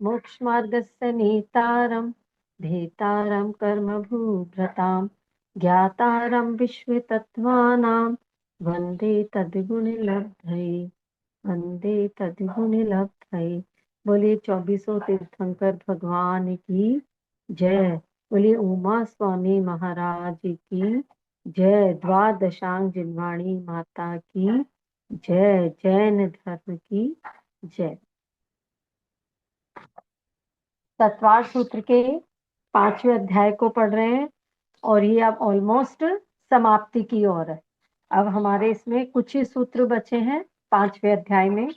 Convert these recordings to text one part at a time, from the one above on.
मोक्षमार्गस्य नेतारं भेतारं कर्मभूभृतां ज्ञातारं विश्वतत्त्वानां वन्दे तद्गुणिलब्धये। वंदे तद्गुणिलब्धये। बोलिए चौबीसों तीर्थंकर भगवान की जय। बोलिए उमा स्वामी महाराज की जय। द्वादशांग जिनवाणी माता की जय। जैन धर्म की जय। तत्वार सूत्र के 5वें अध्याय को पढ़ रहे हैं और ये अब ऑलमोस्ट समाप्ति की ओर है। अब हमारे इसमें कुछ ही सूत्र बचे हैं 5वें अध्याय में।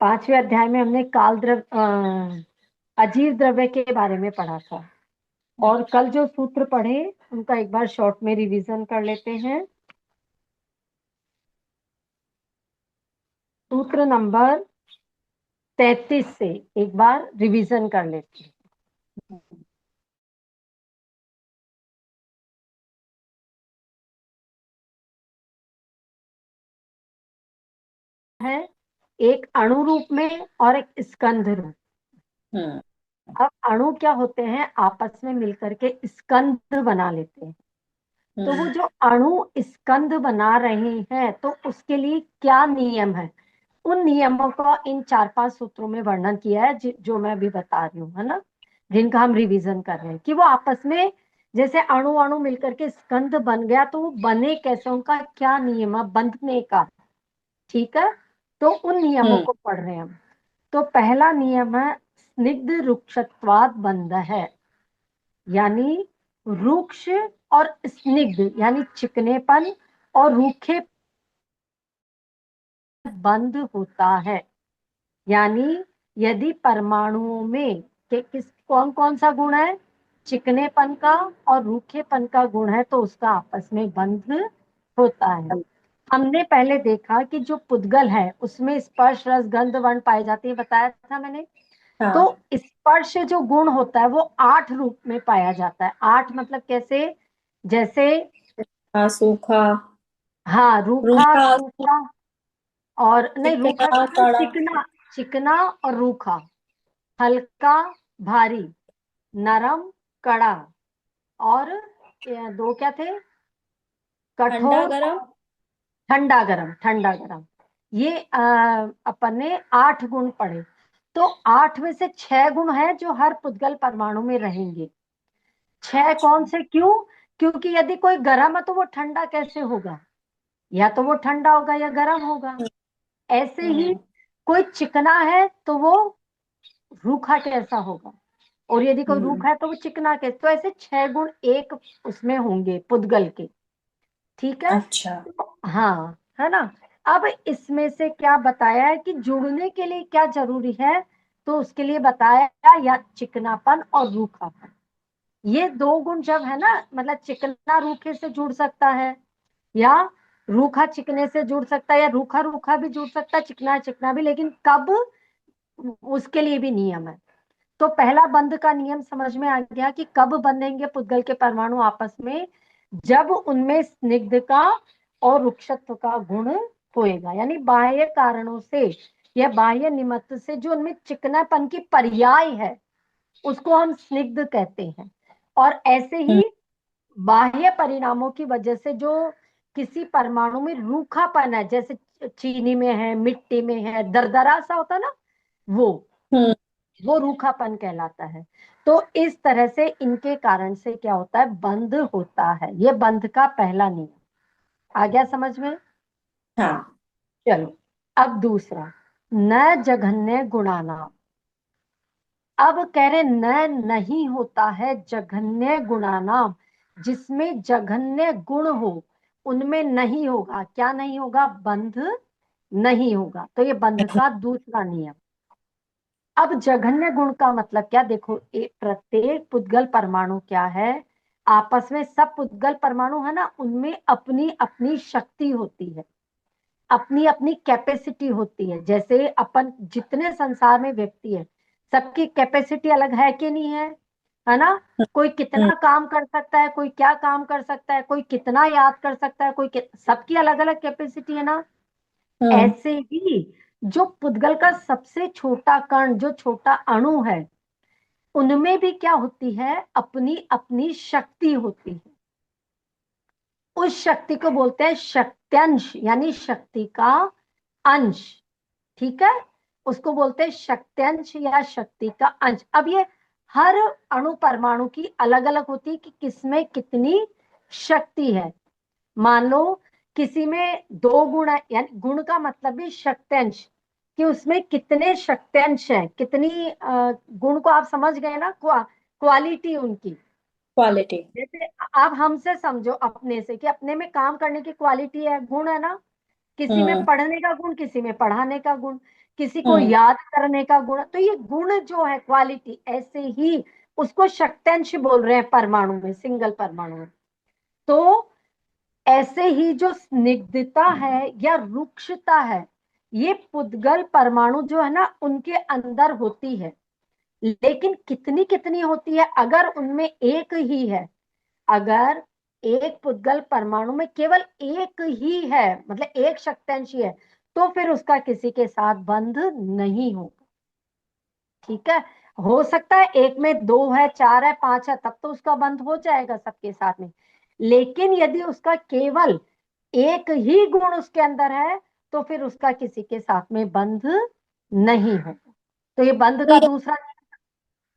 5वें अध्याय में हमने काल द्रव्य अजीव द्रव्य के बारे में पढ़ा था और कल जो सूत्र पढ़े उनका एक बार शॉर्ट में रिवीजन कर लेते हैं। सूत्र नंबर 33 से एक बार रिवीजन कर लेते हैं। है एक अणु रूप में और एक स्कंध रूप। अब अणु क्या होते हैं, आपस में मिलकर के स्कंध बना लेते हैं। तो वो जो अणु स्कंध बना रहे हैं तो उसके लिए क्या नियम है, उन नियमों का इन 4-5 सूत्रों में वर्णन किया है जो मैं अभी बता रही हूँ, है ना, जिनका हम रिवीजन कर रहे हैं कि वो आपस में जैसे अणु अणु मिलकर के स्कंध बन गया तो वो बने कैसे, उनका क्या नियम है बंधने का। ठीक है, तो उन नियमों को पढ़ रहे हैं हम। तो पहला नियम है स्निग्ध रुक्षत्वाद बंध है, यानी रुक्ष और स्निग्ध यानी चिकनेपन और रूखे बंद होता है। यानी यदि परमाणुओं में किस कौन कौन सा गुण है, चिकनेपन का और रूखेपन का गुण है, तो उसका आपस में बंध होता है। हमने पहले देखा कि जो पुद्गल है उसमें स्पर्श रस गंध वर्ण पाए जाते हैं, बताया था मैंने। तो स्पर्श जो गुण होता है वो 8 रूप में पाया जाता है। 8 मतलब कैसे, जैसे सूखा, हाँ रूखा रूखा, सूखा, और नहीं रूखा चिकना, कैसे, कड़ा। चिकना, चिकना और रूखा, हल्का भारी, नरम कड़ा, और ये दो क्या थे, ठंडा, कठोर गरम। और ठंडा गरम। ठंडा गरम ये अपन ने 8 गुण पढ़े। तो 8 में से 6 गुण है जो हर पुद्गल परमाणु में रहेंगे। 6 कौन से, क्यों, क्योंकि यदि कोई गर्म है तो वो ठंडा कैसे होगा, या तो वो ठंडा होगा या गर्म होगा। ऐसे ही कोई चिकना है तो वो रूखा कैसा होगा, और यदि कोई रूखा है तो वो चिकना कैसे। तो ऐसे 6 गुण एक उसमें होंगे पुद्गल के। ठीक है, अच्छा। हाँ है ना। अब इसमें से क्या बताया है कि जुड़ने के लिए क्या जरूरी है, तो उसके लिए बताया या चिकनापन और रूखापन। ये 2 गुण जब है ना, मतलब चिकना रूखे से जुड़ सकता है, या रूखा चिकने से जुड़ सकता है, या रूखा रूखा भी जुड़ सकता है, चिकना चिकना भी, लेकिन कब, उसके लिए भी नियम है। तो पहला बंध का नियम समझ में आ गया कि कब बंधेंगे पुद्गल के परमाणु आपस में, जब उनमें स्निग्ध का और रुक्षत्व का गुण होएगा, यानी बाह्य कारणों से या बाह्य निमित्त से जो उनमें चिकनापन की पर्याय है उसको हम स्निग्ध कहते हैं। और ऐसे ही बाह्य परिणामों की वजह से जो किसी परमाणु में रूखापन है, जैसे चीनी में है, मिट्टी में है, दरदरा सा होता है ना, वो रूखापन कहलाता है। तो इस तरह से इनके कारण से क्या होता है, बंध होता है। ये बंध का पहला नियम आ गया समझ में। हाँ। चलो, अब दूसरा, न जघन्य गुणाना। अब कह रहे न नहीं होता है जघन्य गुणानाम, जिसमें जघन्य गुण हो उनमें नहीं होगा। क्या नहीं होगा, बंध नहीं होगा। तो ये बंध का दूसरा नियम। अब जघन्य गुण का मतलब क्या, देखो प्रत्येक पुद्गल परमाणु क्या है, आपस में सब पुद्गल परमाणु है ना, उनमें अपनी अपनी शक्ति होती है, अपनी अपनी कैपेसिटी होती है। जैसे अपन जितने संसार में व्यक्ति है, सबकी कैपेसिटी अलग है कि नहीं है ना। कोई कितना काम कर सकता है, कोई क्या काम कर सकता है, कोई कितना याद कर सकता है, सबकी अलग अलग कैपेसिटी है ना। ऐसे ही जो पुद्गल का सबसे छोटा कण, जो छोटा अणु है, उनमें भी क्या होती है, अपनी अपनी शक्ति होती है। उस शक्ति को बोलते हैं शक्त्यंश, यानी शक्ति का अंश। ठीक है, उसको बोलते हैं शक्त्यंश या शक्ति का अंश। अब ये हर अणु परमाणु की अलग अलग होती है कि किसमें कितनी शक्ति है। मान लो किसी में दो गुण है, यानी गुण का मतलब भी शक्त्यंश, कि उसमें कितने शक्त्यंश हैं, कितनी गुण को आप समझ गए ना, क्वालिटी उनकी। क्वालिटी। जैसे आप हमसे समझो अपने से, कि अपने में काम करने की क्वालिटी है, गुण है ना। किसी में हम्म। पढ़ने का गुण, किसी में पढ़ाने का गुण, किसी को हम्म। याद करने का गुण। तो ये गुण जो है क्वालिटी, ऐसे ही उसको शक्त्यंश बोल रहे हैं परमाणु में, सिंगल परमाणु में। तो ऐसे ही जो स्निग्धता है या रुक्षता है, ये पुद्गल परमाणु जो है ना, उनके अंदर होती है। लेकिन कितनी कितनी होती है, अगर उनमें एक ही है, अगर एक पुद्गल परमाणु में केवल एक ही है, मतलब एक शक्त्यंश ही है, तो फिर उसका किसी के साथ बंध नहीं होगा। ठीक है, हो सकता है एक में दो है, चार है, पांच है, तब तो उसका बंध हो जाएगा सबके साथ में। लेकिन यदि उसका केवल एक ही गुण उसके अंदर है, तो फिर उसका किसी के साथ में बंध नहीं होगा। तो ये बंध तो का दूसरा।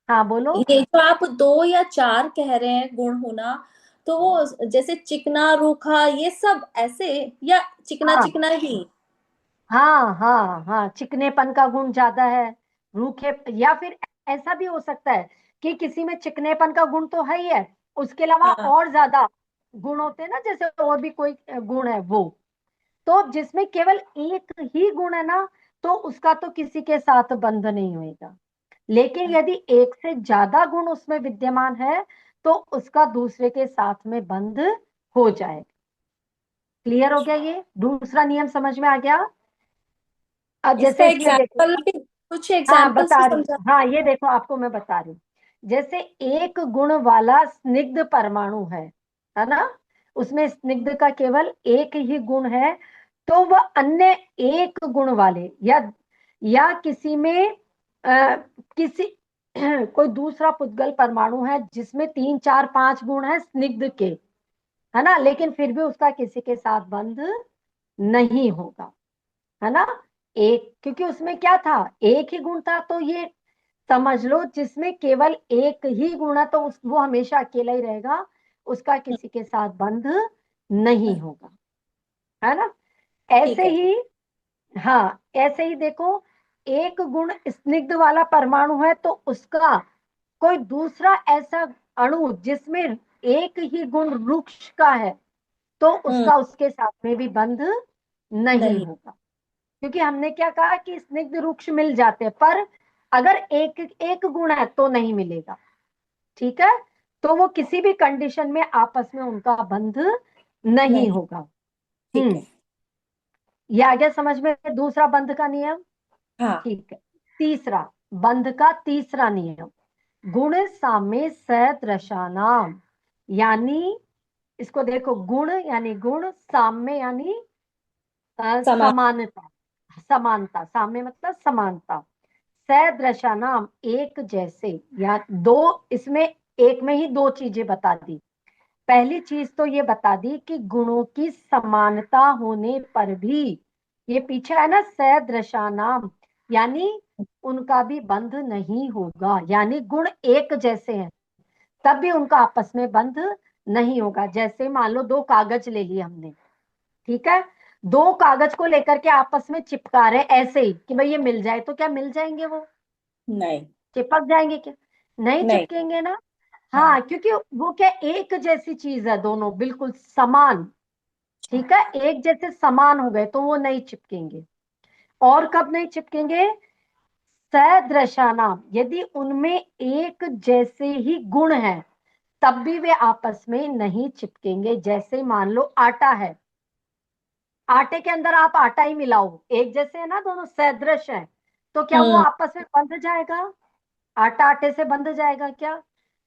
हाँ बोलो। ये जो आप दो या चार कह रहे हैं गुण होना, तो वो जैसे चिकना रूखा ये सब ऐसे, या चिकना हाँ चिकना ही? हाँ हाँ हाँ, चिकनेपन का गुण ज्यादा है, रूखे, या फिर ऐसा भी हो सकता है कि किसी में चिकनेपन का गुण तो है ही है, उसके अलावा हाँ। और ज्यादा गुण होते हैं ना, जैसे और भी कोई गुण है वो। तो जिसमें केवल एक ही गुण है ना, तो उसका तो किसी के साथ बंध नहीं होएगा। लेकिन यदि एक से ज्यादा गुण उसमें विद्यमान है, तो उसका दूसरे के साथ में बंध हो जाएगा। क्लियर हो गया, ये दूसरा नियम समझ में आ गया। अब इसका जैसे इसमें देखो। एग्जाम्पल भी, कुछ हाँ एग्जाम्पल से बता रही समझा। हूँ, हाँ ये देखो आपको मैं बता रही हूँ। जैसे एक गुण वाला स्निग्ध परमाणु है ना, उसमें स्निग्ध का केवल एक ही गुण है, तो वह अन्य एक गुण वाले या किसी में किसी कोई दूसरा पुद्गल परमाणु है जिसमें तीन चार पांच गुण है स्निग्ध के, है ना, लेकिन फिर भी उसका किसी के साथ बंध नहीं होगा, है ना। एक, क्योंकि उसमें क्या था, एक ही गुण था, तो ये समझ लो जिसमें केवल एक ही गुण है, तो वो हमेशा अकेला ही रहेगा, उसका किसी के साथ बंध नहीं होगा, है ना। ठीक ऐसे है। ही, हाँ ऐसे ही देखो, एक गुण स्निग्ध वाला परमाणु है, तो उसका कोई दूसरा ऐसा अणु जिसमें एक ही गुण रुक्ष का है, तो हम्म। उसका उसके साथ में भी बंध नहीं नहीं। होगा। क्योंकि हमने क्या कहा कि स्निग्ध वृक्ष मिल जाते हैं, पर अगर एक एक गुण है तो नहीं मिलेगा। ठीक है, तो वो किसी भी कंडीशन में आपस में उनका बंध नहीं नहीं। होगा। ठीक है। ये आ गया समझ में दूसरा बंध का नियम। हाँ। ठीक है, तीसरा, बंध का तीसरा नियम, गुण साम्य सदृशानाम, यानी इसको देखो, गुण यानी गुण, साम्य यानी समान। समानता, समानता, साम्य मतलब समानता, सदृशा नाम एक जैसे, या दो, इसमें एक में ही दो चीजें बता दी। पहली चीज तो ये बता दी कि गुणों की समानता होने पर भी, ये पीछे है ना सदृशा नाम, यानी उनका भी बंध नहीं होगा, यानी गुण एक जैसे हैं तब भी उनका आपस में बंध नहीं होगा। जैसे मान लो दो कागज ले लिए हमने, ठीक है, दो कागज को लेकर के आपस में चिपका रहे ऐसे ही कि भाई ये मिल जाए, तो क्या मिल जाएंगे वो, नहीं। चिपक जाएंगे क्या, नहीं नहीं। चिपकेंगे ना। हाँ, हाँ। क्योंकि वो क्या एक जैसी चीज है, दोनों बिल्कुल समान। ठीक है, एक जैसे समान हो गए तो वो नहीं चिपकेंगे। और कब नहीं चिपकेंगे, सदृशाना, यदि उनमें एक जैसे ही गुण हैं तब भी वे आपस में नहीं चिपकेंगे। जैसे मान लो आटा है, आटे के अंदर आप आटा ही मिलाओ, एक जैसे है ना, दोनों सदृश हैं, तो क्या वो हम्म। आपस में बंध जाएगा, आटा आटे से बंध जाएगा क्या,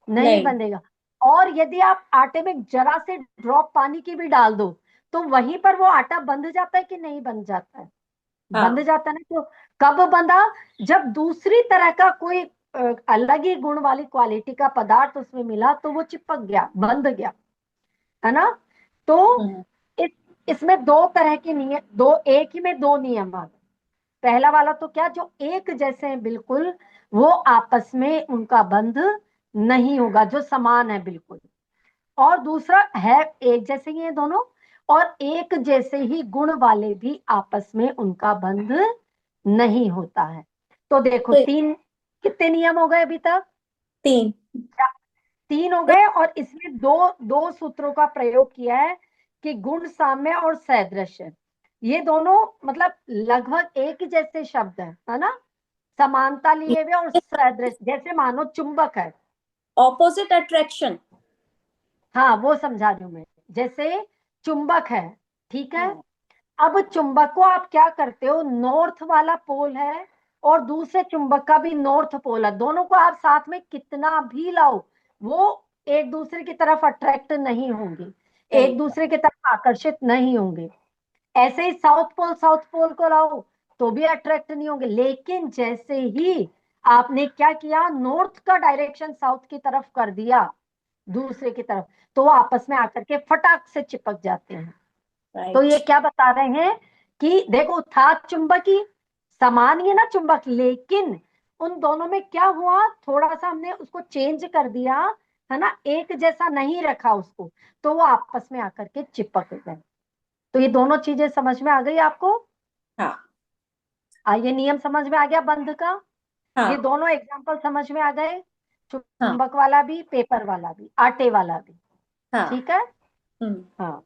नहीं नहीं। बंधेगा। और यदि आप आटे में जरा से ड्रॉप पानी की भी डाल दो, तो वहीं पर वो आटा बंध जाता है कि नहीं बंध जाता है, बंध हाँ। जाता है ना। तो कब बंधा? जब दूसरी तरह का कोई अलग ही गुण वाली क्वालिटी का पदार्थ उसमें मिला तो वो चिपक गया, बंध गया, है ना। तो हम्म। इस इसमें दो तरह के नियम, दो एक ही में दो नियम आ गए। पहला वाला तो क्या, जो एक जैसे हैं बिल्कुल, वो आपस में उनका बंध नहीं होगा, जो समान है बिल्कुल। और दूसरा है, एक जैसे ही है दोनों, और एक जैसे ही गुण वाले भी आपस में उनका बंध नहीं होता है। तो देखो तो तीन, कितने नियम हो गए अभी तक? तीन। तीन हो एक। गए। और इसमें दो दो सूत्रों का प्रयोग किया है कि गुण साम्य और सदृश्य, ये दोनों मतलब लगभग एक ही जैसे शब्द है ना, समानता लिए हुए और सदृश, जैसे मानो चुंबक है। Opposite attraction. हाँ वो समझा रही हूं मैं। जैसे चुंबक है, ठीक है। हाँ। अब चुंबक को आप क्या करते हो, नॉर्थ वाला पोल है और दूसरे चुंबक का भी नॉर्थ पोल है, दोनों को आप साथ में कितना भी लाओ, वो एक दूसरे की तरफ अट्रैक्ट नहीं होंगे, नहीं एक होगा। दूसरे की तरफ आकर्षित नहीं होंगे। ऐसे ही साउथ पोल को लाओ तो भी अट्रैक्ट नहीं होंगे। लेकिन जैसे ही आपने क्या किया, नॉर्थ का डायरेक्शन साउथ की तरफ कर दिया दूसरे की तरफ, तो वो आपस में आकर के फटाक से चिपक जाते हैं। तो राइट। ये क्या बता रहे हैं कि देखो था चुंबकी, समान ही है ना चुंबक, लेकिन उन दोनों में क्या हुआ, थोड़ा सा हमने उसको चेंज कर दिया, है ना, एक जैसा नहीं रखा उसको, तो वो आपस में आकर के चिपक गए। तो ये दोनों चीजें समझ में आ गई आपको? हाँ। ये नियम समझ में आ गया बंध का? ये हाँ। दोनों एग्जाम्पल समझ में आ गए, हाँ। चुंबक वाला भी, पेपर वाला भी, आटे वाला भी। हाँ। ठीक है। हम्म। हाँ,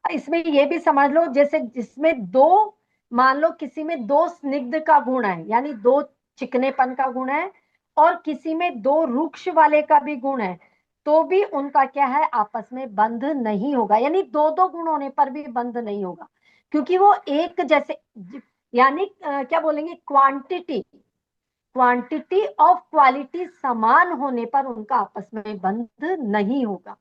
इसमें ये भी समझ लो, जैसे जिसमें दो, मान लो किसी में दो स्निग्ध का गुण है, यानी दो चिकनेपन का गुण है, और किसी में दो रुक्ष वाले का भी गुण है, तो भी उनका क्या है, आपस में बंध नहीं होगा। यानी दो दो गुण होने पर भी बंध नहीं होगा, क्योंकि वो एक जैसे, यानी क्या बोलेंगे, क्वांटिटी क्वांटिटी ऑफ क्वालिटी समान होने पर उनका आपस में बंध नहीं होगा।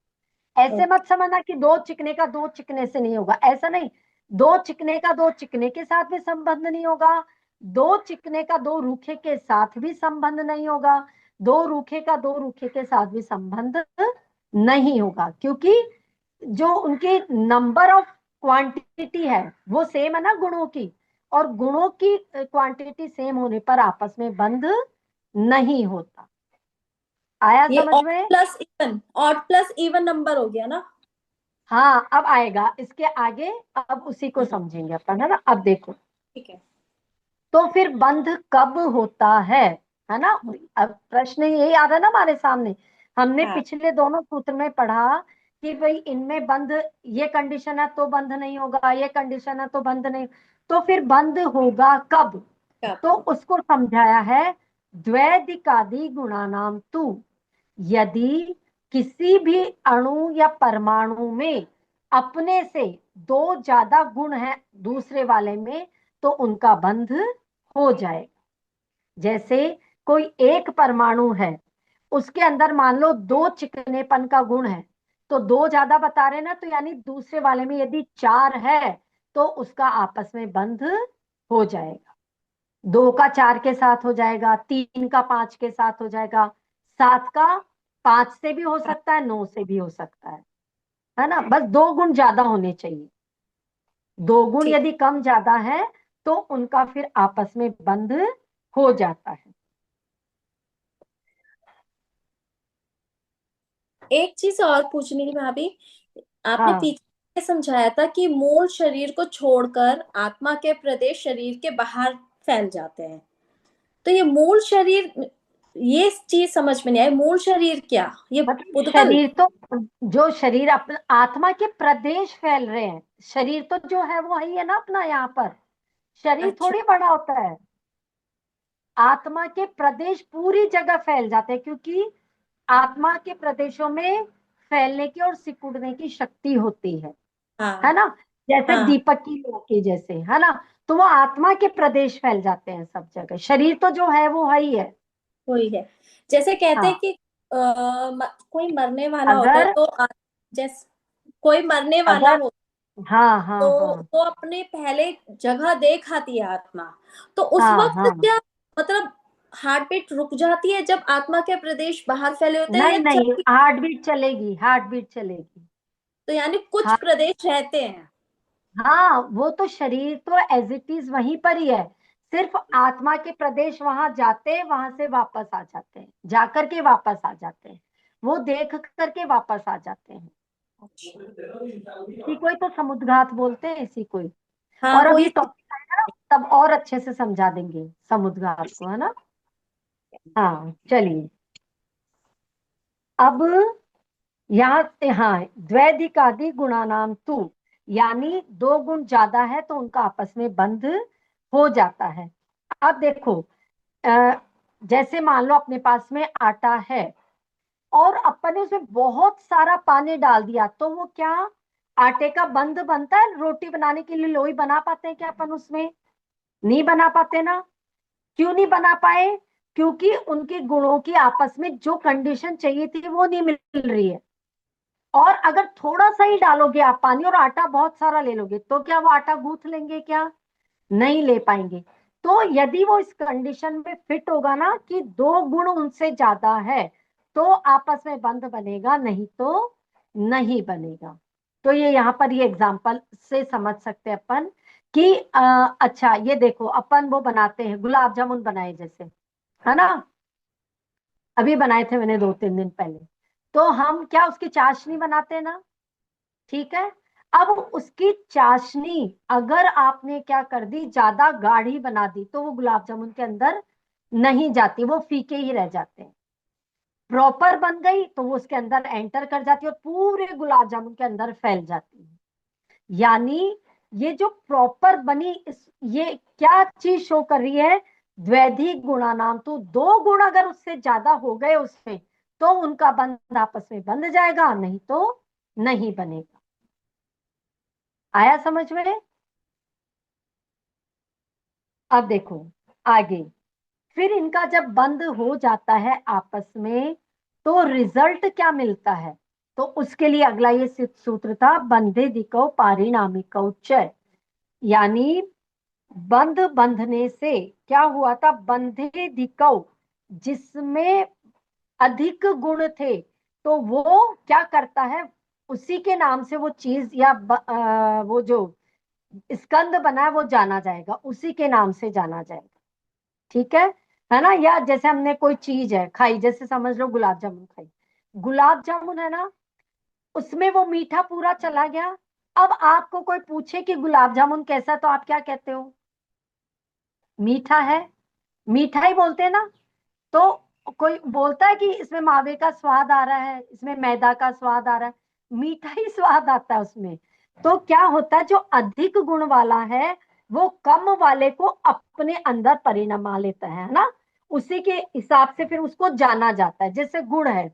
ऐसे ओके। मत समझना कि दो चिकने का दो चिकने से नहीं होगा, ऐसा नहीं। दो चिकने का दो चिकने के साथ भी संबंध नहीं होगा, दो चिकने का दो रूखे के साथ भी संबंध नहीं होगा, दो रूखे का दो रूखे के साथ भी संबंध नहीं होगा, क्योंकि जो उनकी नंबर ऑफ क्वांटिटी है वो सेम है ना गुणों की, और गुणों की क्वांटिटी सेम होने पर आपस में बंध नहीं होता। आया ये समझ ऑड में? Plus even, odd plus even number हो गया ना। हाँ अब आएगा इसके आगे, अब उसी को हम्म। समझेंगे अपन, है ना। अब देखो, ठीक है। तो फिर बंध कब होता है ना। हम्म। अब प्रश्न यही आ रहा है ना हमारे सामने। हमने हाँ। पिछले दोनों सूत्र में पढ़ा कि भाई इनमें बंध, ये कंडीशन है तो बंध नहीं होगा, ये कंडीशन है तो बंध नहीं, तो फिर बंध होगा कब? कब? तो उसको समझाया है, द्वैधिकादि गुणानाम तु, यदि किसी भी अणु या परमाणु में अपने से दो ज्यादा गुण हैं दूसरे वाले में, तो उनका बंध हो जाएगा। जैसे कोई एक परमाणु है, उसके अंदर मान लो दो चिकनेपन का गुण है, तो दो ज्यादा बता रहे ना, तो यानी दूसरे वाले में यदि चार है तो उसका आपस में बंध हो जाएगा। दो का चार के साथ हो जाएगा, तीन का पांच के साथ हो जाएगा, सात का पांच से भी हो सकता है, नौ से भी हो सकता है ना। बस दो गुण ज्यादा होने चाहिए, दो गुण ठीक। यदि कम ज्यादा है तो उनका फिर आपस में बंध हो जाता है। एक चीज और पूछनी थी भाभी। आपने हाँ पीछे समझाया था कि मूल शरीर को छोड़कर आत्मा के प्रदेश शरीर के बाहर फैल जाते हैं। तो ये मूल शरीर, ये चीज समझ में नहीं आई। मूल शरीर क्या, ये मतलब पुद्गल? शरीर तो, जो शरीर अपना आत्मा के प्रदेश फैल रहे हैं, शरीर तो जो है वो ही है ना अपना यहाँ पर, शरीर अच्छा। थोड़ी बड़ा होता है। आत्मा के प्रदेश पूरी जगह फैल जाते हैं, क्योंकि आत्मा के प्रदेशों में फैलने की और सिकुड़ने की शक्ति होती है हाँ। ना। जैसे हाँ। दीपक की लौ के जैसे, है ना। तो वो आत्मा के प्रदेश फैल जाते हैं सब जगह, शरीर तो जो है वो है ही है। वही है। जैसे कहते हैं हाँ, कि कोई मरने वाला होता है अगर तो जैसे कोई मरने वाला अगर हो। हाँ हाँ तो हाँ वो अपने पहले जगह दे खाती है आत्मा। तो उस हाँ वक्त हाँ। क्या मतलब हार्ट बीट रुक जाती है जब आत्मा के प्रदेश बाहर फैले होते हैं, या नहीं नहीं, चलती? हार्ट बीट चलेगी, हार्ट बीट चलेगी। तो यानी कुछ हाँ प्रदेश रहते हैं। हाँ, वो तो शरीर तो एज इट इज वहीं पर ही है। सिर्फ आत्मा के प्रदेश वहां जाते हैं, वहां से वापस आ जाते हैं, जाकर के वापस आ जाते हैं, वो देख करके वापस आ जाते हैं। इसी को ही तो समुद्घात बोलते हैं, इसी को ही। हाँ और वो अभी इस टॉपिक आएगा ना, तब और अच्छे से समझा देंगे समुद्घात को, है ना। हाँ चलिए, अब यहाँ से, हाँ, द्वैधिकादि गुणानाम तू, यानी दो गुण ज्यादा है तो उनका आपस में बंध हो जाता है। अब देखो, अ, जैसे मान लो अपने पास में आटा है और अपन ने उसमें बहुत सारा पानी डाल दिया, तो वो क्या आटे का बंध बनता है? रोटी बनाने के लिए लोई बना पाते हैं क्या अपन उसमें? नहीं बना पाते ना। क्यों नहीं बना पाए? क्योंकि उनके गुणों की आपस में जो कंडीशन चाहिए थी वो नहीं मिल रही है। और अगर थोड़ा सा ही डालोगे आप पानी और आटा बहुत सारा ले लोगे, तो क्या वो आटा गूंथ लेंगे क्या? नहीं ले पाएंगे। तो यदि वो इस कंडीशन में फिट होगा ना कि दो गुण उनसे ज्यादा है, तो आपस में बंध बनेगा, नहीं तो नहीं बनेगा। तो ये यहाँ पर ये एग्जाम्पल से समझ सकते हैं अपन कि अच्छा ये देखो, अपन वो बनाते हैं गुलाब जामुन बनाए जैसे, है ना, अभी बनाए थे मैंने 2-3 दिन पहले। तो हम क्या उसकी चाशनी बनाते हैं ना, ठीक है। अब उसकी चाशनी अगर आपने क्या कर दी, ज्यादा गाढ़ी बना दी, तो वो गुलाब जामुन के अंदर नहीं जाती, वो फीके ही रह जाते हैं। प्रॉपर बन गई तो वो उसके अंदर एंटर कर जाती है और पूरे गुलाब जामुन के अंदर फैल जाती है। यानी ये जो प्रॉपर बनी, इस ये क्या चीज शो कर रही है? द्वैधी गुणा नाम, तो दो गुण अगर उससे ज्यादा हो गए उसमें, तो उनका बंध आपस में बंध जाएगा, नहीं तो नहीं बनेगा। आया समझ में? अब देखो आगे, फिर इनका जब बंद हो जाता है आपस में, तो रिजल्ट क्या मिलता है? तो उसके लिए अगला ये सूत्र था, बंधे दिको पारिणामिको च, यानी बंध बंधने से क्या हुआ था? बंधे दिको, जिसमें अधिक गुण थे, तो वो क्या करता है? उसी के नाम से वो चीज या वो जो स्कंद बना है वो जाना जाएगा, उसी के नाम से जाना जाएगा। ठीक है ना। या जैसे हमने कोई चीज है खाई, जैसे समझ लो गुलाब जामुन खाई, गुलाब जामुन है ना, उसमें वो मीठा पूरा चला गया। अब आपको कोई पूछे कि गुलाब जामुन कैसा, तो आप क्या कहते हो? मीठा है, मीठा ही बोलते हैं ना। तो कोई बोलता है कि इसमें मावे का स्वाद आ रहा है, इसमें मैदा का स्वाद आ रहा है? मीठा ही स्वाद आता है उसमें। तो क्या होता है, जो अधिक गुण वाला है वो कम वाले को अपने अंदर परिणमा लेता है ना। उसी के हिसाब से फिर उसको जाना जाता है। जैसे गुड़ है,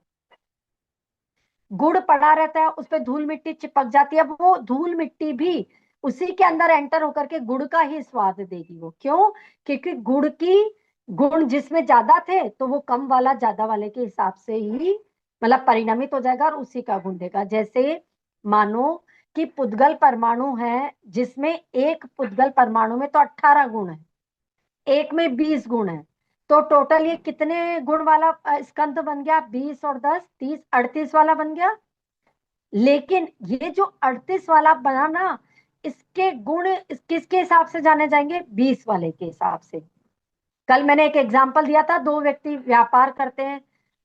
गुड़ पड़ा रहता है, उस पर धूल मिट्टी चिपक जाती है, अब वो धूल मिट्टी भी उसी के अंदर एंटर होकर के गुड़ का ही स्वाद देगी वो। क्यों? क्योंकि गुड़ की गुण जिसमें ज्यादा थे, तो वो कम वाला ज्यादा वाले के हिसाब से ही मतलब परिणमित हो जाएगा और उसी का गुण देगा। जैसे मानो कि पुद्गल परमाणु है, जिसमें एक पुद्गल परमाणु में तो 18 गुण है, एक में 20 गुण है, तो टोटल ये कितने गुण वाला स्कंद बन गया? 20 और 10 30, 38 वाला बन गया। लेकिन ये जो 38 वाला बना ना, इसके गुण किसके हिसाब से जाने जाएंगे? 20 वाले के हिसाब से। कल मैंने एक एग्जांपल दिया था, दो व्यक्ति व्यापार करते हैं,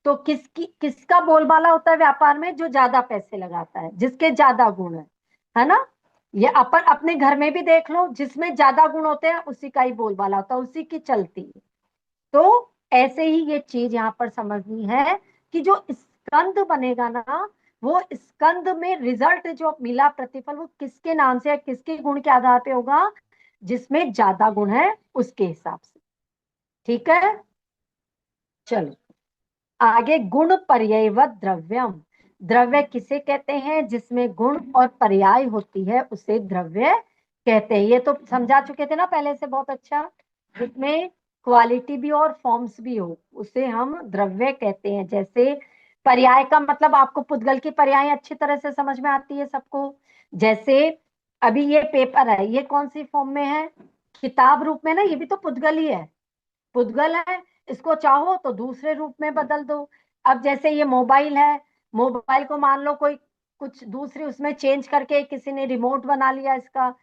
तो किसका बोलबाला होता है व्यापार में? जो ज्यादा पैसे लगाता है, जिसके ज्यादा गुण है ना। ये अपन अपने घर में भी देख लो, जिसमें ज्यादा गुण होते हैं उसी का ही बोलबाला होता है, उसी की चलती है। तो ऐसे ही ये चीज यहाँ पर समझनी है कि जो स्कंद बनेगा ना, वो स्कंद में रिजल्ट जो मिला प्रतिफल, वो किसके नाम से है, किसके गुण के आधार पे होगा? जिसमें ज्यादा गुण है उसके हिसाब से। ठीक है, चलो आगे, गुण पर्ययवत द्रव्यम। द्रव्य किसे कहते हैं? जिसमें गुण और पर्याय होती है उसे द्रव्य कहते हैं। ये तो समझा चुके थे ना पहले से बहुत अच्छा। जिसमें क्वालिटी भी और फॉर्म्स भी हो उसे हम द्रव्य कहते हैं। जैसे पर्याय का मतलब आपको पुद्गल की पर्याय अच्छी तरह से समझ में आती है सबको। जैसे अभी ये पेपर है, ये कौन सी फॉर्म में है? किताब रूप में ना, ये भी तो पुद्गल ही है, पुद्गल है। इसको चाहो तो दूसरे रूप में बदल दो। अब जैसे ये मोबाइल है, मोबाइल को मान लो कोई कुछ दूसरी उसमें चेंज करके किसी ने रिमोट बना लिया इसका,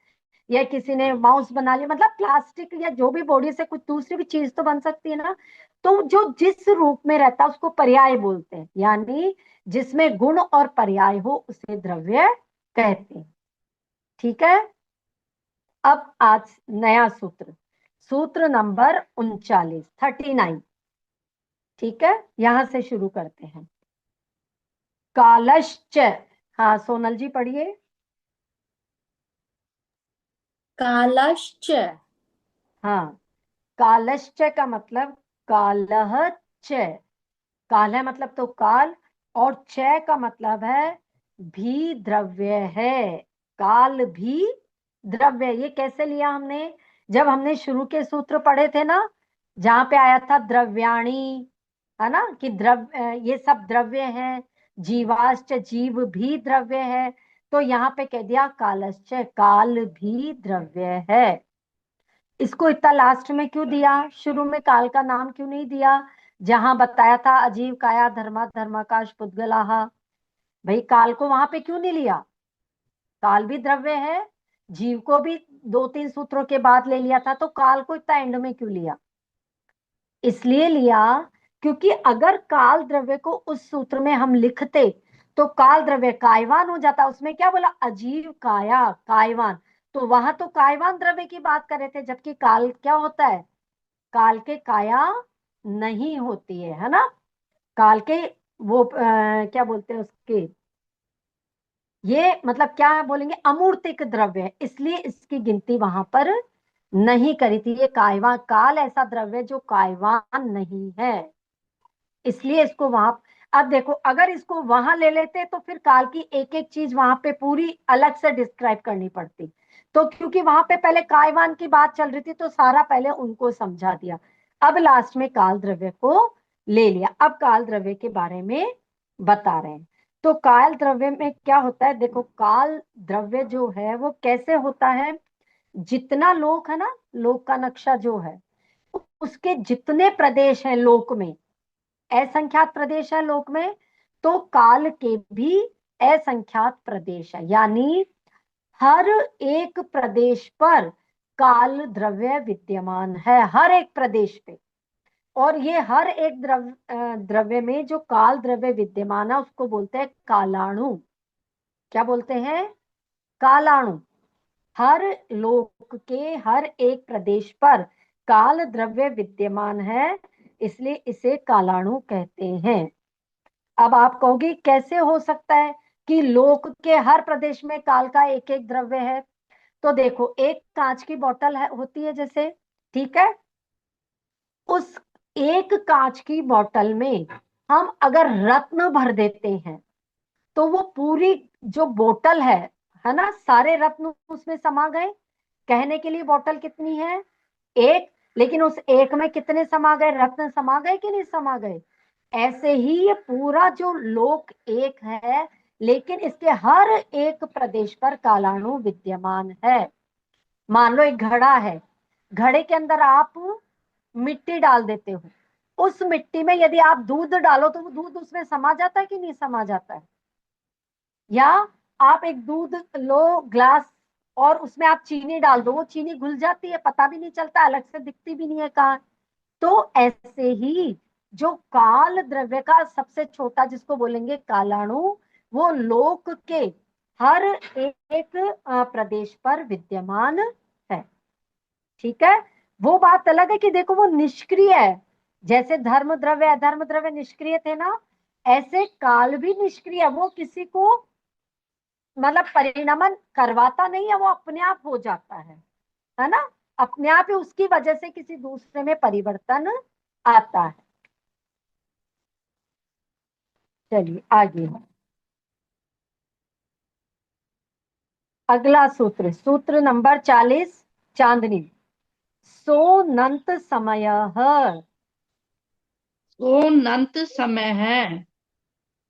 या किसी ने माउस बना लिया, मतलब प्लास्टिक या जो भी बॉडी से कुछ दूसरी भी चीज तो बन सकती है ना। तो जो जिस रूप में रहता है उसको पर्याय बोलते हैं, यानी जिसमें गुण और पर्याय हो उसे द्रव्य कहते हैं। ठीक है। अब आज नया सूत्र, सूत्र नंबर 39। ठीक है, यहां से शुरू करते हैं। कालश्च, हाँ सोनल जी पढ़िए। कालश्च। हाँ, कालश्च का मतलब कालह च, काल है मतलब तो काल, और च का मतलब है भी द्रव्य है। काल भी द्रव्य, ये कैसे लिया हमने? जब हमने शुरू के सूत्र पढ़े थे ना, जहां पे आया था द्रव्याणी, है ना, कि द्रव्य ये सब द्रव्य हैं, जीवाश्च जीव भी द्रव्य है। तो यहाँ पे कह दिया कालश्च, काल भी द्रव्य है। इसको इतना लास्ट में क्यों दिया, शुरू में काल का नाम क्यों नहीं दिया? जहां बताया था अजीव काया धर्मा धर्माकाश पुद्गलाहा, भाई काल को वहां पे क्यों नहीं लिया? काल भी द्रव्य है, जीव को भी दो तीन सूत्रों के बाद ले लिया था, तो काल को इतना एंड में क्यों लिया? इसलिए लिया क्योंकि अगर काल द्रव्य को उस सूत्र में हम लिखते तो काल द्रव्य कायवान हो जाता। उसमें क्या बोला, अजीव काया कायवान, तो वहां तो कायवान द्रव्य की बात कर रहे थे, जबकि काल क्या होता है, काल के काया नहीं होती है ना। काल के वो क्या बोलते हैं उसके, ये मतलब क्या है बोलेंगे, अमूर्तिक द्रव्य है, इसलिए इसकी गिनती वहां पर नहीं करी थी। ये कायवान, काल ऐसा द्रव्य जो कायवान नहीं है, इसलिए इसको वहां। अब देखो, अगर इसको वहां ले लेते तो फिर काल की एक एक चीज वहां पे पूरी अलग से डिस्क्राइब करनी पड़ती। तो क्योंकि वहां पे पहले कायवान की बात चल रही थी तो सारा पहले उनको समझा दिया, अब लास्ट में काल द्रव्य को ले लिया। अब काल द्रव्य के बारे में बता रहे हैं। तो काल द्रव्य में क्या होता है, देखो काल द्रव्य जो है वो कैसे होता है, जितना लोक है ना, लोक का नक्शा जो है, उसके जितने प्रदेश हैं लोक में, असंख्यात प्रदेश है लोक में, तो काल के भी असंख्यात प्रदेश है, यानी हर एक प्रदेश पर काल द्रव्य विद्यमान है, हर एक प्रदेश पे। और ये हर एक द्रव्य में जो काल द्रव्य विद्यमान है उसको बोलते हैं कालाणु। क्या बोलते हैं? कालाणु। हर लोक के हर एक प्रदेश पर काल द्रव्य विद्यमान है, इसलिए इसे कालाणु कहते हैं। अब आप कहोगे कैसे हो सकता है कि लोक के हर प्रदेश में काल का एक एक द्रव्य है? तो देखो, एक कांच की बोतल है होती है जैसे, ठीक है, उस एक कांच की बोतल में हम अगर रत्न भर देते हैं तो वो पूरी जो बोतल है ना, सारे रत्न उसमें समा गए। कहने के लिए बोतल कितनी है, एक, लेकिन उस एक में कितने समा गए, रत्न समा गए कि नहीं समा गए? ऐसे ही ये पूरा जो लोक एक है, लेकिन इसके हर एक प्रदेश पर कालाणु विद्यमान है। मान लो एक घड़ा है, घड़े के अंदर आप मिट्टी डाल देते हो, उस मिट्टी में यदि आप दूध डालो तो वो दूध उसमें समा जाता है कि नहीं समा जाता है? या आप एक दूध लो ग्लास, और उसमें आप चीनी डाल दो, वो चीनी घुल जाती है, पता भी नहीं चलता, अलग से दिखती भी नहीं है कहाँ। तो ऐसे ही जो काल द्रव्य का सबसे छोटा जिसको बोलेंगे कालाणु, वो लोक के हर एक प्रदेश पर विद्यमान है। ठीक है। वो बात अलग है कि देखो वो निष्क्रिय है, जैसे धर्म द्रव्य अधर्म द्रव्य निष्क्रिय थे ना, ऐसे काल भी निष्क्रिय है, वो किसी को मतलब परिणमन करवाता नहीं है, वो अपने आप हो जाता है ना, अपने आप ही उसकी वजह से किसी दूसरे में परिवर्तन आता है। चलिए आगे, अगला सूत्र, सूत्र नंबर 40, चांदनी। सोनंत समय, सोनंत समय है।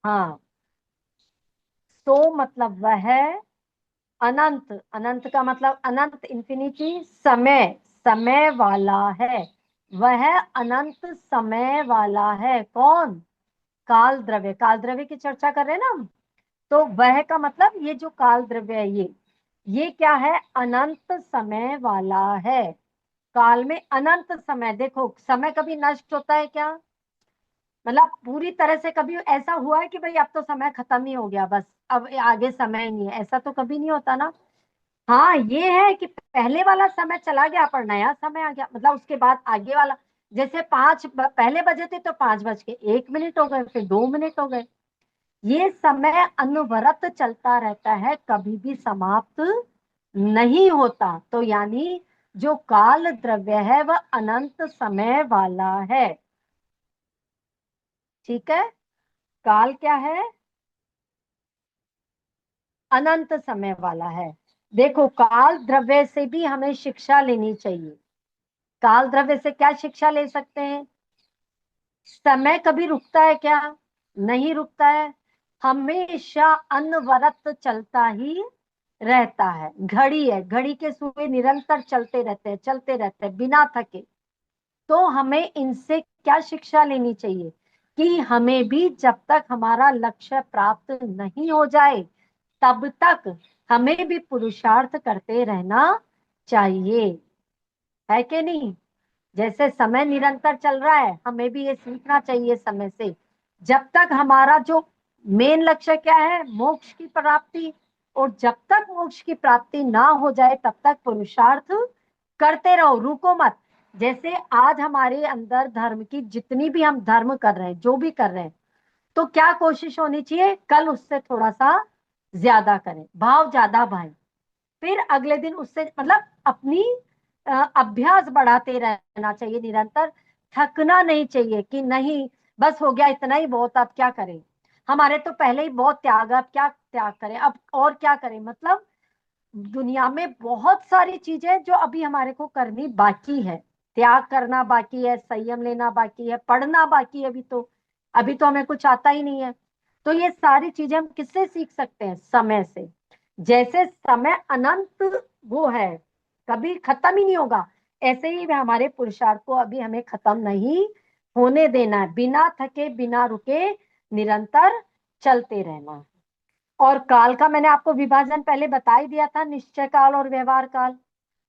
हाँ, सो मतलब वह है, अनंत, अनंत का मतलब अनंत, इंफिनिटी। समय, समय वाला है, वह अनंत समय वाला है। कौन? काल द्रव्य। काल द्रव्य की चर्चा कर रहे हैं ना हम। तो वह का मतलब ये जो काल द्रव्य है, ये क्या है? अनंत समय वाला है। काल में अनंत समय। देखो, समय कभी नष्ट होता है क्या? मतलब पूरी तरह से कभी ऐसा हुआ है कि भाई अब तो समय खत्म ही हो गया, बस अब आगे समय ही नहीं है? ऐसा तो कभी नहीं होता ना। हाँ, ये है कि पहले वाला समय चला गया पर नया समय आ गया, मतलब उसके बाद आगे वाला। जैसे पहले बजे थे तो 5:01 हो गए, फिर 2 मिनट हो गए। ये समय अनवरत चलता रहता है, कभी भी समाप्त नहीं होता। तो यानी जो काल द्रव्य है वह अनंत समय वाला है। ठीक है? काल क्या है? अनंत समय वाला है। देखो, काल द्रव्य से भी हमें शिक्षा लेनी चाहिए। काल द्रव्य से क्या शिक्षा ले सकते हैं? समय कभी रुकता है क्या? नहीं रुकता है, हमेशा अनवरत चलता ही रहता है। घड़ी है, घड़ी के सुई निरंतर चलते रहते हैं, चलते रहते हैं बिना थके। तो हमें इनसे क्या शिक्षा लेनी चाहिए? कि हमें भी जब तक हमारा लक्ष्य प्राप्त नहीं हो जाए तब तक हमें भी पुरुषार्थ करते रहना चाहिए, है कि नहीं? जैसे समय निरंतर चल रहा है, हमें भी ये सीखना चाहिए समय से। जब तक हमारा जो मेन लक्ष्य क्या है, मोक्ष की प्राप्ति, और जब तक मोक्ष की प्राप्ति ना हो जाए तब तक पुरुषार्थ करते रहो, रुको मत। जैसे आज हमारे अंदर धर्म की जितनी भी हम धर्म कर रहे हैं, जो भी कर रहे हैं, तो क्या कोशिश होनी चाहिए? कल उससे थोड़ा सा ज्यादा करें, भाव ज्यादा भाई। फिर अगले दिन उससे मतलब अपनी अभ्यास बढ़ाते रहना चाहिए निरंतर। थकना नहीं चाहिए कि नहीं बस हो गया इतना ही बहुत, अब क्या करें, हमारे तो पहले ही बहुत त्याग, अब क्या त्याग करें, अब और क्या करें। मतलब दुनिया में बहुत सारी चीजें जो अभी हमारे को करनी बाकी है। त्याग करना बाकी है, संयम लेना बाकी है, पढ़ना बाकी है। अभी तो हमें कुछ आता ही नहीं है। तो ये सारी चीजें हम किससे सीख सकते हैं? समय से। जैसे समय अनंत वो है, कभी खत्म ही नहीं होगा, ऐसे ही हमारे पुरुषार्थ को अभी हमें खत्म नहीं होने देना है। बिना थके बिना रुके निरंतर चलते रहना है। और काल का मैंने आपको विभाजन पहले बता ही दिया था, निश्चय काल और व्यवहार काल,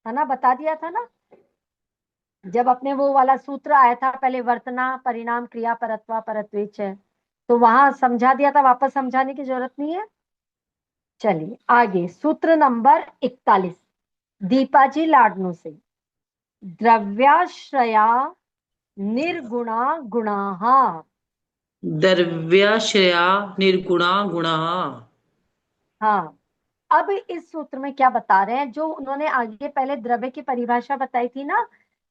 है ना? बता दिया था ना, जब अपने वो वाला सूत्र आया था पहले, वर्तना परिणाम क्रिया परत्वा परत्वेच है, तो वहां समझा दिया था, वापस समझाने की जरूरत नहीं है। चलिए आगे, सूत्र नंबर 41, दीपाजी लाडनू से। द्रव्याश्रया निर्गुणा गुणाः। द्रव्याश्रया निर्गुणा गुणाः। हाँ, अब इस सूत्र में क्या बता रहे हैं? जो उन्होंने आगे पहले द्रव्य की परिभाषा बताई थी ना,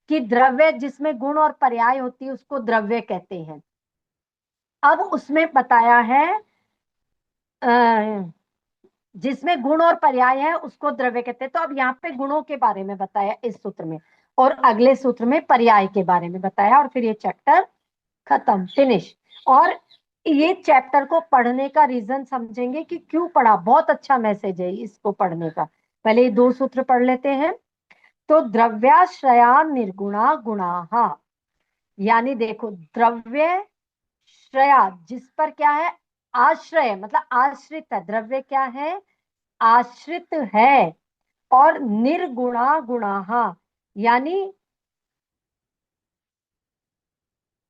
कि द्रव्य जिसमें गुण और पर्याय होती है उसको द्रव्य कहते हैं। अब उसमें बताया है जिसमें गुण और पर्याय है उसको द्रव्य कहते हैं। तो अब यहाँ पे गुणों के बारे में बताया इस सूत्र में, और अगले सूत्र में पर्याय के बारे में बताया, और फिर ये चैप्टर खत्म, फिनिश। और ये चैप्टर को पढ़ने का रीजन समझेंगे कि क्यों पढ़ा। बहुत अच्छा मैसेज है इसको पढ़ने का। पहले ये दो सूत्र पढ़ लेते हैं। तो द्रव्याश्रया निर्गुणा गुणाः, यानी देखो, द्रव्य श्रया जिस पर क्या है, आश्रय मतलब आश्रित है। द्रव्य क्या है? आश्रित है। और निर्गुणा गुणाः, यानी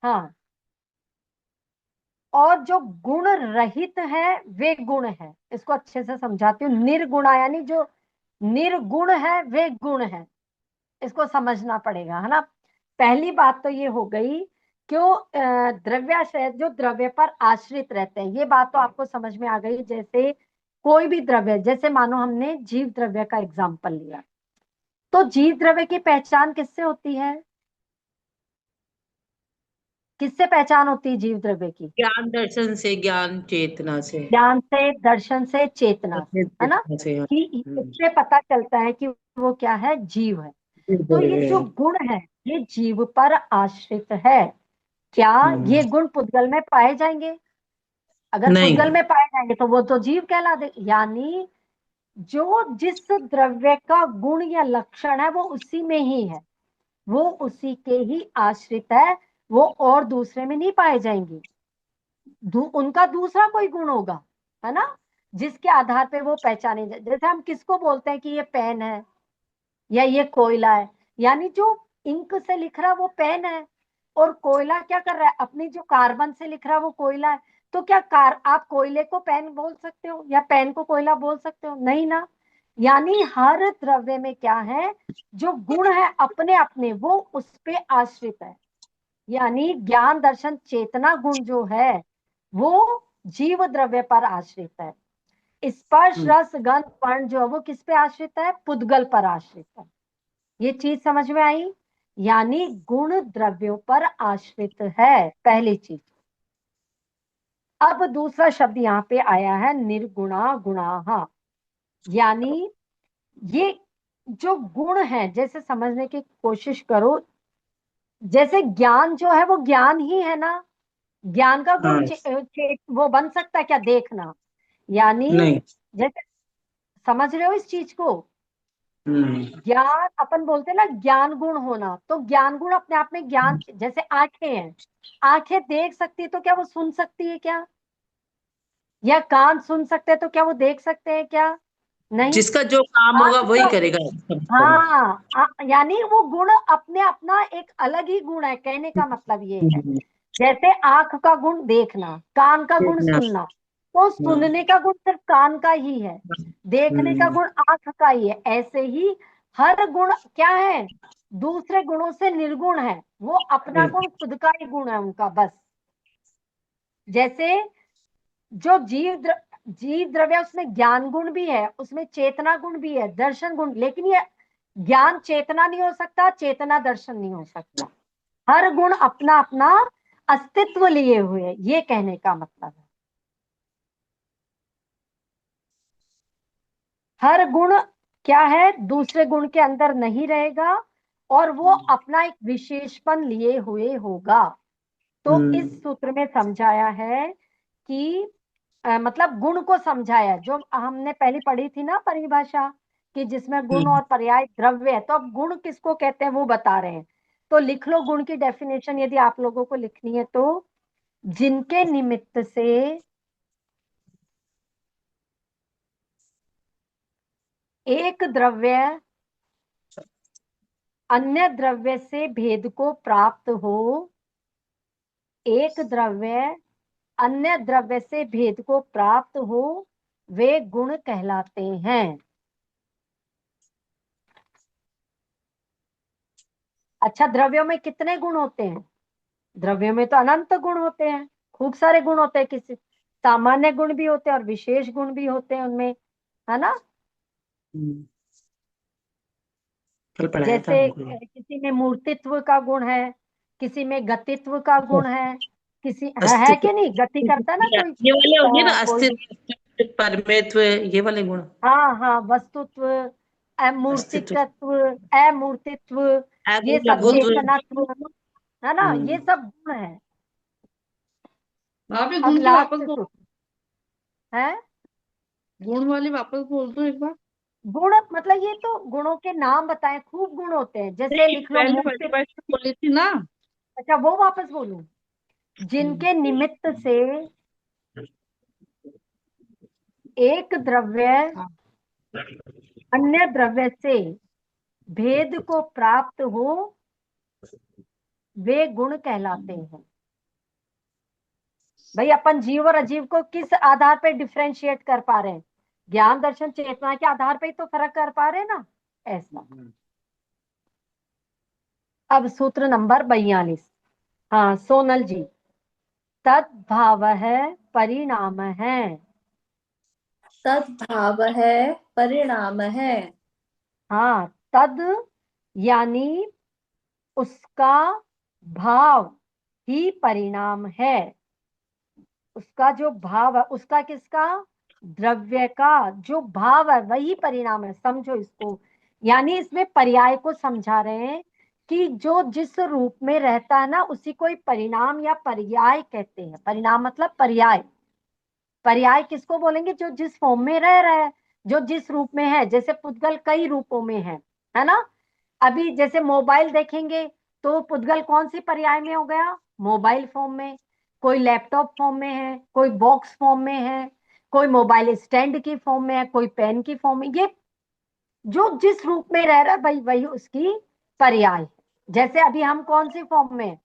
हाँ, और जो गुण रहित है वे गुण है। इसको अच्छे से समझाती हूँ। निर्गुणा यानी जो निर्गुण है वे गुण है, इसको समझना पड़ेगा, है ना? पहली बात तो ये हो गई, क्यों द्रव्याश्रय, जो द्रव्य पर आश्रित रहते हैं, ये बात तो आपको समझ में आ गई। जैसे कोई भी द्रव्य, जैसे मानो हमने जीव द्रव्य का एग्जाम्पल लिया, तो जीव द्रव्य की पहचान किससे होती है? किससे पहचान होती है जीव द्रव्य की? ज्ञान दर्शन से, ज्ञान चेतना से। ज्ञान से, दर्शन से, चेतना से, है ना? चेतना से, हाँ। कि इससे पता चलता है कि वो क्या है, जीव है। तो ये जो गुण है ये जीव पर आश्रित है। क्या ये गुण पुद्गल में पाए जाएंगे? अगर नहीं। पुद्गल में पाए जाएंगे तो वो तो जीव कहला दे। यानी जो जिस द्रव्य का गुण या लक्षण है वो उसी में ही है, वो उसी के ही आश्रित है, वो और दूसरे में नहीं पाए जाएंगे। उनका दूसरा कोई गुण होगा, है ना, जिसके आधार पे वो पहचाने जाए। जैसे हम किसको बोलते हैं कि ये पेन है या ये कोयला है, यानी जो इंक से लिख रहा है वो पेन है, और कोयला क्या कर रहा है, अपनी जो कार्बन से लिख रहा है वो कोयला है। तो क्या आप कोयले को पेन बोल सकते हो या पेन को कोयला बोल सकते हो? नहीं ना। यानी हर द्रव्य में क्या है, जो गुण है अपने अपने वो उस पे आश्रित है। यानी ज्ञान दर्शन चेतना गुण जो है वो जीव द्रव्य पर आश्रित है। स्पर्श रस गंध वर्ण जो है वो किस पे आश्रित है, पुद्गल पर आश्रित है। ये चीज समझ में आई? यानी गुण द्रव्यों पर आश्रित है, पहली चीज। अब दूसरा शब्द यहाँ पे आया है निर्गुणा गुणाहा, यानी ये जो गुण है, जैसे समझने की कोशिश करो, जैसे ज्ञान जो है वो ज्ञान ही है ना, ज्ञान का गुण हाँ, वो बन सकता है क्या, देखना? यानी नहीं। जैसे समझ रहे हो इस चीज को, हम्म। ज्ञान अपन बोलते हैं ना ज्ञान गुण होना, तो ज्ञान गुण अपने आप में ज्ञान, जैसे आंखें हैं, आंखें देख सकती है तो क्या वो सुन सकती है क्या, या कान सुन सकते हैं तो क्या वो देख सकते हैं क्या? नहीं। जिसका जो काम होगा आंख वही का, करेगा। हाँ, यानी वो गुण अपने अपना एक अलग ही गुण है, कहने का मतलब ये है। जैसे आंख का गुण देखना, कान का गुण देखना। सुनना, तो हाँ। सुनने का गुण सिर्फ कान का ही है, देखने का हम्म। गुण आंख का ही है। ऐसे ही हर गुण क्या है, दूसरे गुणों से निर्गुण है, वो अपना गुण खुद का ही गुण है उनका, बस। जैसे जो जीव द्रव्य उसमें ज्ञान गुण भी है, उसमें चेतना गुण भी है, दर्शन गुण, लेकिन ये ज्ञान चेतना नहीं हो सकता, चेतना दर्शन नहीं हो सकता। हर गुण अपना अपना अस्तित्व लिए हुए, ये कहने का मतलब है। हर गुण क्या है, दूसरे गुण के अंदर नहीं रहेगा, और वो अपना एक विशेषपन लिए हुए होगा। तो इस सूत्र में समझाया है कि मतलब गुण को समझाया, जो हमने पहले पढ़ी थी ना परिभाषा, कि जिसमें गुण और पर्याय द्रव्य है। तो अब गुण किसको कहते हैं वो बता रहे हैं। तो लिख लो गुण की डेफिनेशन, यदि आप लोगों को लिखनी है तो, जिनके निमित्त से एक द्रव्य अन्य द्रव्य से भेद को प्राप्त हो, एक द्रव्य अन्य द्रव्य से भेद को प्राप्त हो, वे गुण कहलाते हैं। अच्छा, द्रव्यों में कितने गुण होते हैं? द्रव्यों में तो अनंत गुण होते हैं, खूब सारे गुण होते हैं, किसी सामान्य गुण भी होते हैं और विशेष गुण भी होते हैं उनमें, है ना। कल पढ़ाया था जैसे हमको। किसी में मूर्तित्व का गुण है, किसी में गतित्व का गुण है, किसी है अस्तित्व। कि नहीं, गति करता है ना कोई, ये वाले होंगे ना, कोई, अस्तित्व, परमेत्व, ये वाले गुण। हाँ हाँ, वस्तुत्व, अस्तित्व। अमूर्तिकत्व, अमूर्तित्व, ये सब, लघुत्व। चेतनत्व, है ना, हम्म। ये सब गुण है। वहां पे अब गुण के वापस लास्ट बोल। सूत्र है, गुण वाली वापस बोल दो एक बार। गुण मतलब ये तो गुणों के नाम बताए, खूब गुण होते हैं, जैसे नहीं, लिख लो पहले मूर्ति। परिभाषा बोली थी ना। अच्छा, वो वापस बोलूं, जिनके निमित्त से एक द्रव्य हाँ। अन्य द्रव्य से भेद को प्राप्त हो, वे गुण कहलाते हैं। भाई अपन जीव और अजीव को किस आधार पर डिफ्रेंशिएट कर पा रहे हैं? ज्ञान दर्शन चेतना के आधार पर ही तो फर्क कर पा रहे हैं ना, ऐसा। अब सूत्र नंबर 42, हाँ सोनल जी, तद्भाव है परिणाम है। तद्भाव है परिणाम है। हाँ, तद यानी उसका भाव ही परिणाम है, उसका जो भाव है, उसका किसका, द्रव्य का जो भाव है वही परिणाम है, समझो इसको। यानी इसमें पर्याय को समझा रहे हैं कि जो जिस रूप में रहता है ना उसी को ही परिणाम या पर्याय कहते हैं। परिणाम मतलब पर्याय, पर्याय किसको बोलेंगे, जो जिस फॉर्म में रह रहा है। जो जिस रूप में है, जैसे पुद्गल कई रूपों में है ना। अभी जैसे मोबाइल देखेंगे तो पुद्गल कौन सी पर्याय में हो गया, मोबाइल फॉर्म में, कोई लैपटॉप फॉर्म में है, कोई बॉक्स फॉर्म में है, कोई मोबाइल स्टैंड की फॉर्म में है, कोई पेन की फॉर्म में। ये जो जिस रूप में रह रहा है भाई वही उसकी पर्याय है। जैसे अभी हम कौन सी फॉर्म में,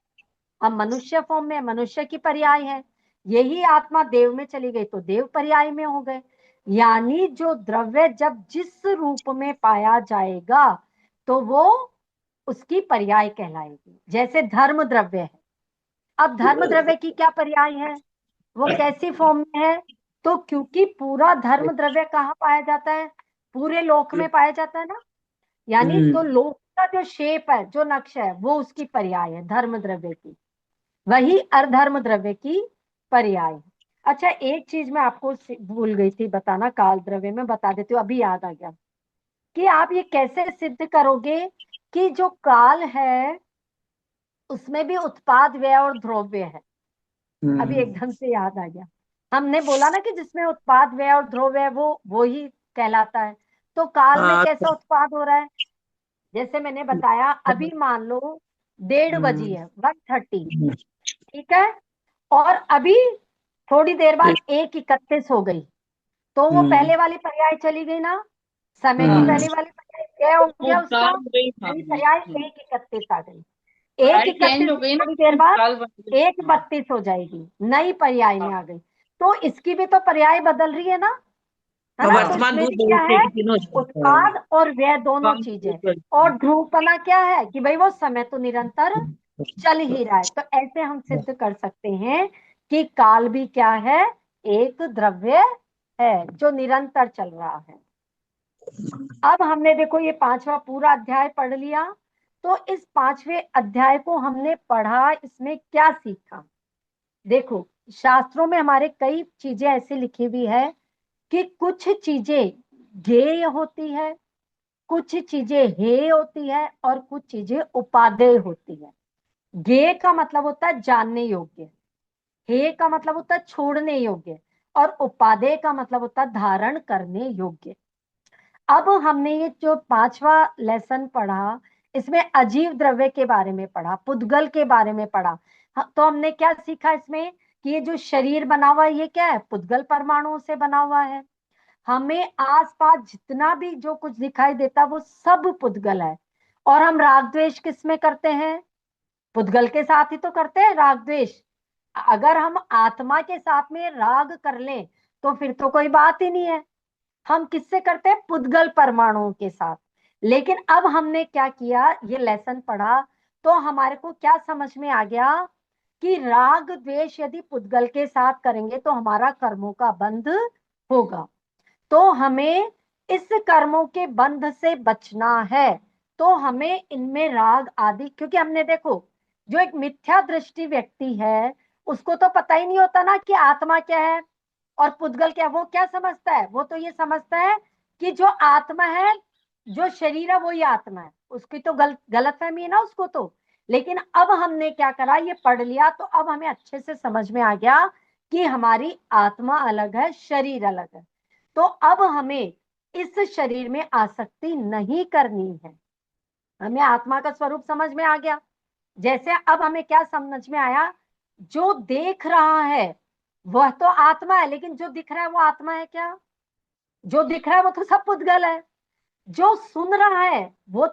हम मनुष्य फॉर्म में, मनुष्य की पर्याय है। यही आत्मा देव में चली गई तो देव पर्याय में हो गए। यानी जो द्रव्य जब जिस रूप में पाया जाएगा तो वो उसकी पर्याय कहलाएगी। जैसे धर्म द्रव्य है, अब धर्म द्रव्य की क्या पर्याय है, वो कैसी फॉर्म में है, तो क्योंकि पूरा धर्म द्रव्य कहाँ पाया जाता है, पूरे लोक में पाया जाता है ना। यानी तो लोक का जो शेप है, जो नक्शा है, वो उसकी पर्याय है धर्म द्रव्य की। वही अधर्म द्रव्य की पर्याय है। अच्छा, एक चीज मैं आपको भूल गई थी बताना, काल द्रव्य में बता देती हूँ, अभी याद आ गया कि आप ये कैसे सिद्ध करोगे कि जो काल है उसमें भी उत्पाद व्यय और द्रव्य है। अभी एकदम से याद आ गया, हमने बोला ना कि जिसमें उत्पाद व्यय और द्रव्य है वो ही कहलाता है। तो काल में कैसा उत्पाद हो रहा है, जैसे मैंने बताया, अभी मान लो 1:30 बजी है, 1:30, ठीक है, और अभी थोड़ी देर बाद 1:31 हो गई, तो वो पहले वाली पर्याय चली गई ना, समय की पहले वाली पर्याय क्या हो वो गया उसका, काल हो गई, हाँ नई पर्याय 1:31 आ गई। पर्याय 1:31 चेंज हो गई ना, थोड़ी देर बाद काल बन गई। 1:32 हो जाएगी, नई पर्याय में आ गई। तो इसकी भी तो पर्याय बदल रही है ना, है ना। तो वर्तमान इसमें भूत भी क्या भविष्य है, की तीनों चीजें। उत्पाद और व्यय दोनों काल चीजें। भूत और ध्रुवपना क्या है कि भाई वो समय तो निरंतर चल ही रहा है। तो ऐसे हम सिद्ध कर सकते हैं कि काल भी क्या है, एक द्रव्य है जो निरंतर चल रहा है। अब हमने देखो ये 5वां पूरा अध्याय पढ़ लिया, तो इस 5वें अध्याय को हमने पढ़ा, इसमें क्या सीखा। देखो, शास्त्रों में हमारे कई चीजें ऐसी लिखी हुई है कि कुछ चीजें ज्ञेय होती है, कुछ चीजें हेय होती है, और कुछ चीजें उपादेय होती है। ज्ञेय का मतलब होता है जानने योग्य, हेय का मतलब होता है छोड़ने योग्य, और उपादेय का मतलब होता है धारण करने योग्य। अब हमने ये जो 5वां लेसन पढ़ा, इसमें अजीव द्रव्य के बारे में पढ़ा, पुद्गल के बारे में पढ़ा। तो हमने क्या सीखा इसमें कि ये जो शरीर बना हुआ है ये क्या है, पुद्गल परमाणुओं से बना हुआ है। हमें आसपास जितना भी जो कुछ दिखाई देता वो सब पुद्गल है। और हम राग द्वेष किस में करते हैं, पुद्गल के साथ ही तो करते हैं राग द्वेष। अगर हम आत्मा के साथ में राग कर लें तो फिर तो कोई बात ही नहीं है। हम किससे करते हैं, पुद्गल परमाणुओं के साथ। लेकिन अब हमने क्या किया, ये लेसन पढ़ा तो हमारे को क्या समझ में आ गया कि राग द्वेष यदि पुद्गल के साथ करेंगे तो हमारा कर्मों का बंध होगा। तो हमें इस कर्मों के बंध से बचना है। तो हमें इनमें राग आदि, क्योंकि हमने देखो जो एक मिथ्या दृष्टि व्यक्ति है उसको तो पता ही नहीं होता ना कि आत्मा क्या है और पुद्गल क्या है। वो क्या समझता है, वो तो ये समझता है कि जो आत्मा है, जो शरीर है वही आत्मा है। उसकी तो गलत फहमी है ना उसको तो। लेकिन अब हमने क्या करा, ये पढ़ लिया तो अब हमें अच्छे से समझ में आ गया कि हमारी आत्मा अलग है, शरीर अलग है। तो अब हमें इस शरीर में आसक्ति नहीं करनी है। हमें आत्मा का स्वरूप समझ में आ गया। जैसे अब हमें क्या समझ में आया, जो देख रहा है वह तो आत्मा है, लेकिन जो दिख रहा है वो आत्मा है क्या, जो दिख रहा है वो तो सब पुद्गल है। जो सुन रहा है वो